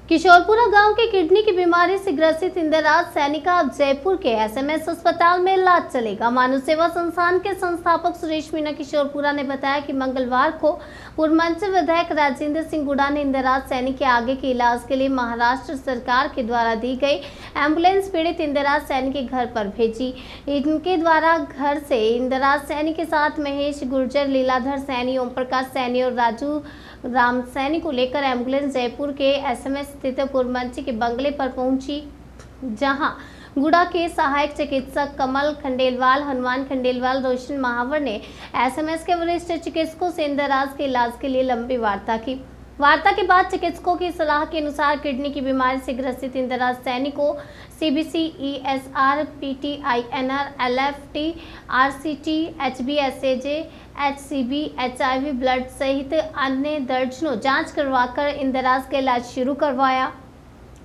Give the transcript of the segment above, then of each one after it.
किशोरपुरा गांव के किडनी की बीमारी से ग्रसित इंदिराज सैनी का अब जयपुर के एसएमएस अस्पताल में इलाज चलेगा। मानव सेवा संस्थान के संस्थापक सुरेश मीणा किशोरपुरा ने बताया कि मंगलवार को पूर्व मंत्री विधायक राजेंद्र सिंह गुड़ा ने इंदिराज सैनी के आगे के इलाज के लिए महाराष्ट्र सरकार के द्वारा दी गई एम्बुलेंस पीड़ित इंदिराज सैनी के घर पर भेजी। इनके द्वारा घर से इंदिराज सैनी के साथ महेश गुर्जर, लीलाधर सैनी, ओम प्रकाश सैनी और राजू राम सैनी को लेकर एम्बुलेंस जयपुर के एसएमएस स्थित पूर्व मंत्री के बंगले पर पहुंची, जहां गुड़ा के सहायक चिकित्सक कमल खंडेलवाल, हनुमान खंडेलवाल, रोशन महावर ने एसएमएस के वरिष्ठ चिकित्सकों से इंदिराज के इलाज के लिए लंबी वार्ता की। वार्ता के बाद चिकित्सकों की सलाह के अनुसार किडनी की बीमारी से ग्रसित इंदिराज सैनी को CBC, ESR, PT INR, LFT, RCT, एचबीएसएजे, एचसीबी, एचआईवी ब्लड सहित अन्य दर्जनों जांच करवाकर इंदिराज का इलाज शुरू करवाया।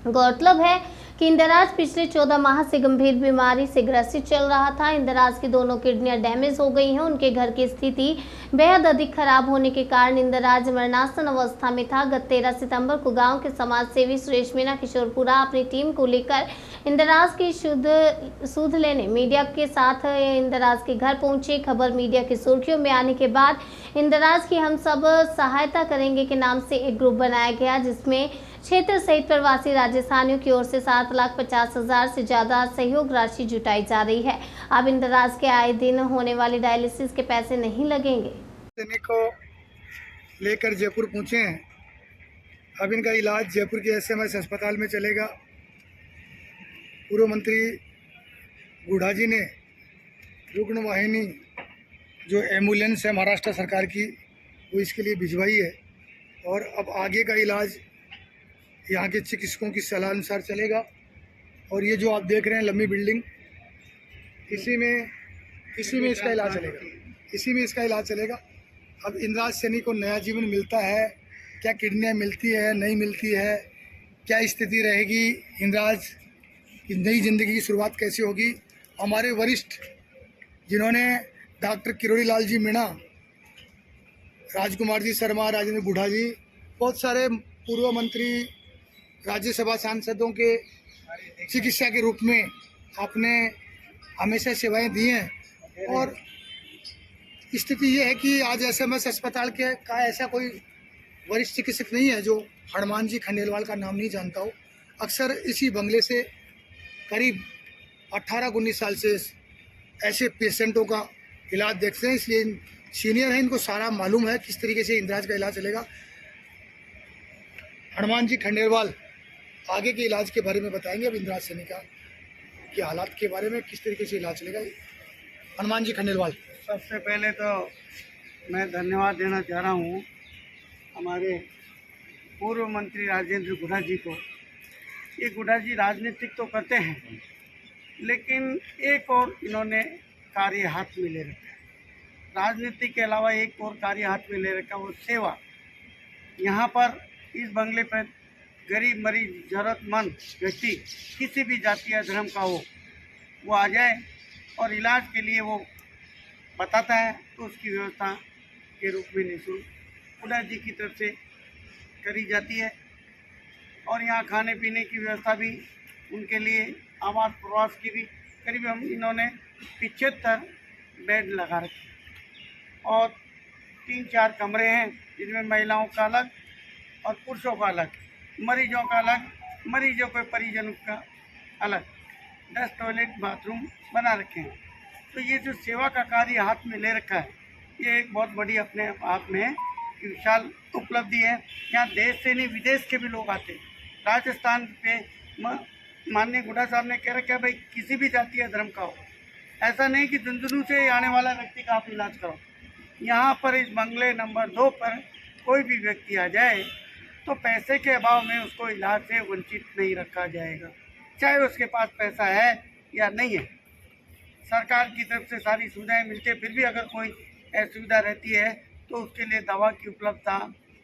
गौरतलब है कि इंदिराज पिछले 14 माह से गंभीर बीमारी से ग्रसित चल रहा था। इंदिराज की दोनों किडनियां डैमेज हो गई हैं। उनके घर की स्थिति बेहद अधिक खराब होने के कारण इंदिराज मरणासन अवस्था में था। गत 13 सितंबर को गांव के समाज सेवी सुरेश मीणा किशोरपुरा अपनी टीम को लेकर इंदिराज की सुध लेने मीडिया के साथ इंदिराज के घर पहुंचे। खबर मीडिया की सुर्खियों में आने के बाद इंदिराज की हम सब सहायता करेंगे के नाम से एक ग्रुप बनाया गया, जिसमें क्षेत्र सहित प्रवासी राजस्थानियों की ओर से 7,50,000 से ज्यादा सहयोग राशि जुटाई जा रही है। अब इंदिराज के आए दिन होने वाली डायलिसिस के पैसे नहीं लगेंगे। को लेकर जयपुर पहुंचे हैं। अब इनका इलाज जयपुर के एसएमएस अस्पताल में चलेगा। पूर्व मंत्री गुड़ा जी ने रुग्ण वाहिनी जो एम्बुलेंस है महाराष्ट्र सरकार की, वो इसके लिए भिजवाई है और अब आगे का इलाज यहाँ के चिकित्सकों की सलाह अनुसार चलेगा। और ये जो आप देख रहे हैं लंबी बिल्डिंग, इसी में इसका इलाज चलेगा। अब इंदिराज सैनी को नया जीवन मिलता है, क्या किडनियाँ मिलती है, नहीं मिलती है, क्या स्थिति रहेगी, इंदिराज की नई ज़िंदगी की शुरुआत कैसे होगी। हमारे वरिष्ठ जिन्होंने डॉक्टर किरोड़ी लाल जी मीणा, राजकुमार जी शर्मा, राजेंद्र गुड़ा जी, बहुत सारे पूर्व मंत्री, राज्यसभा सांसदों के चिकित्सा के रूप में आपने हमेशा सेवाएं दी हैं। और स्थिति ये है कि आज एसएमएस अस्पताल के का ऐसा कोई वरिष्ठ चिकित्सक नहीं है जो हनुमान जी खंडेलवाल का नाम नहीं जानता हो। अक्सर इसी बंगले से करीब 18-19 साल से ऐसे पेशेंटों का इलाज देखते हैं, इसलिए सीनियर हैं, इनको सारा मालूम है किस तरीके से इंदिराज का इलाज चलेगा। हनुमान जी खंडेलवाल आगे के इलाज के बारे में बताएंगे। अब इंदिराज सैनी का के हालात के बारे में किस तरीके से इलाज चलेगा। हनुमान जी खंडेलवाल। सबसे पहले तो मैं धन्यवाद देना चाह रहा हूँ हमारे पूर्व मंत्री राजेंद्र गुड़ा जी को। ये गुड़ा जी राजनीतिक तो करते हैं, लेकिन एक और इन्होंने कार्य हाथ में ले रखा है। राजनीति के अलावा एक और कार्य हाथ में ले रखा, वो सेवा। यहाँ पर इस बंगले पर गरीब, मरीज, ज़रूरतमंद व्यक्ति किसी भी जाति या धर्म का हो, वो आ जाए और इलाज के लिए वो बताता है तो उसकी व्यवस्था के रूप में निःशुल्क गुड़ा जी की तरफ से करी जाती है। और यहाँ खाने पीने की व्यवस्था भी उनके लिए, आवास प्रवास की भी करीब हम इन्होंने 75 बेड लगा रखे और 3-4 कमरे हैं, जिनमें महिलाओं का अलग और पुरुषों का अलग, मरीजों का अलग, मरीजों के परिजनों का अलग 10 टॉयलेट बाथरूम बना रखे हैं। तो ये जो सेवा का कार्य हाथ में ले रखा है, ये एक बहुत बड़ी अपने आप में विशाल उपलब्धि है। यहाँ देश से नहीं विदेश के भी लोग आते हैं। राजस्थान पे माननीय गुड़ा साहब ने कह रखा है, भाई किसी भी जाति या धर्म का हो, ऐसा नहीं कि झुंझुनू से आने वाला व्यक्ति का आप इलाज करो। यहाँ पर इस बंगले नंबर 2 पर कोई भी व्यक्ति आ जाए तो पैसे के अभाव में उसको इलाज से वंचित नहीं रखा जाएगा, चाहे उसके पास पैसा है या नहीं है। सरकार की तरफ से सारी सुविधाएं मिलती है, फिर भी अगर कोई असुविधा रहती है तो उसके लिए दवा की उपलब्धता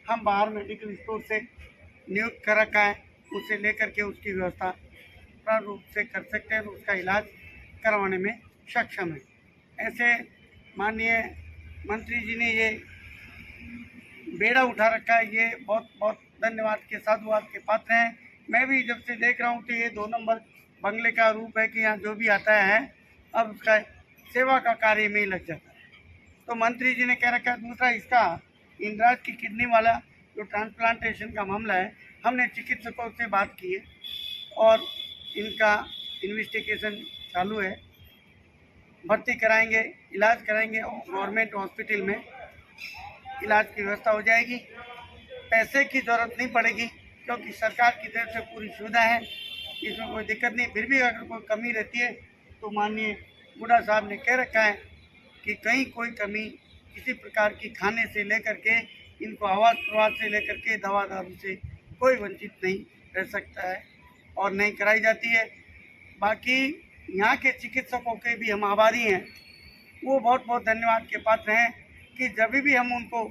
हम बाहर मेडिकल स्टोर से नियुक्त कर रखा है, उससे लेकर के उसकी व्यवस्था पूर्ण रूप से कर सकते हैं, उसका इलाज करवाने में सक्षम है। ऐसे माननीय मंत्री जी ने ये बेड़ा उठा रखा है, ये बहुत बहुत धन्यवाद के साधुवाद के पात्र हैं। मैं भी जब से देख रहा हूँ तो ये 2 नंबर बंगले का रूप है कि यहाँ जो भी आता है अब उसका सेवा का कार्य में ही लग जाता है। तो मंत्री जी ने कह रखा है। दूसरा, इसका इंद्राज की किडनी वाला जो ट्रांसप्लांटेशन का मामला है, हमने चिकित्सकों से बात की है और इनका इन्वेस्टिगेशन चालू है। भर्ती कराएंगे, इलाज कराएंगे और गवर्नमेंट हॉस्पिटल में इलाज की व्यवस्था हो जाएगी। पैसे की ज़रूरत नहीं पड़ेगी क्योंकि सरकार की तरफ से पूरी सुविधा है, इसमें कोई दिक्कत नहीं। फिर भी अगर कोई कमी रहती है तो माननीय बूढ़ा साहब ने कह रखा है कि कहीं कोई कमी किसी प्रकार की खाने से लेकर के इनको आवास प्रवास से लेकर के दवा दारू से कोई वंचित नहीं रह सकता है और नहीं कराई जाती है। बाकी यहाँ के चिकित्सकों के भी हम आभारी हैं, वो बहुत बहुत धन्यवाद के पात्र हैं कि जब भी हम उनको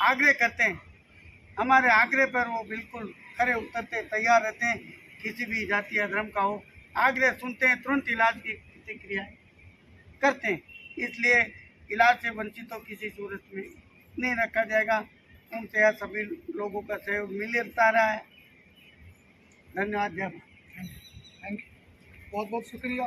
आग्रह करते हैं, हमारे आग्रह पर वो बिल्कुल खरे उतरते तैयार रहते हैं। किसी भी जाति या धर्म का हो, आग्रह सुनते हैं, तुरंत इलाज की प्रतिक्रिया करते हैं। इसलिए इलाज से वंचित तो किसी सूरत में नहीं रखा जाएगा। उनसे यह सभी लोगों का सहयोग मिलता रहा है। धन्यवाद। जय भारत। थैंक यू, बहुत बहुत शुक्रिया।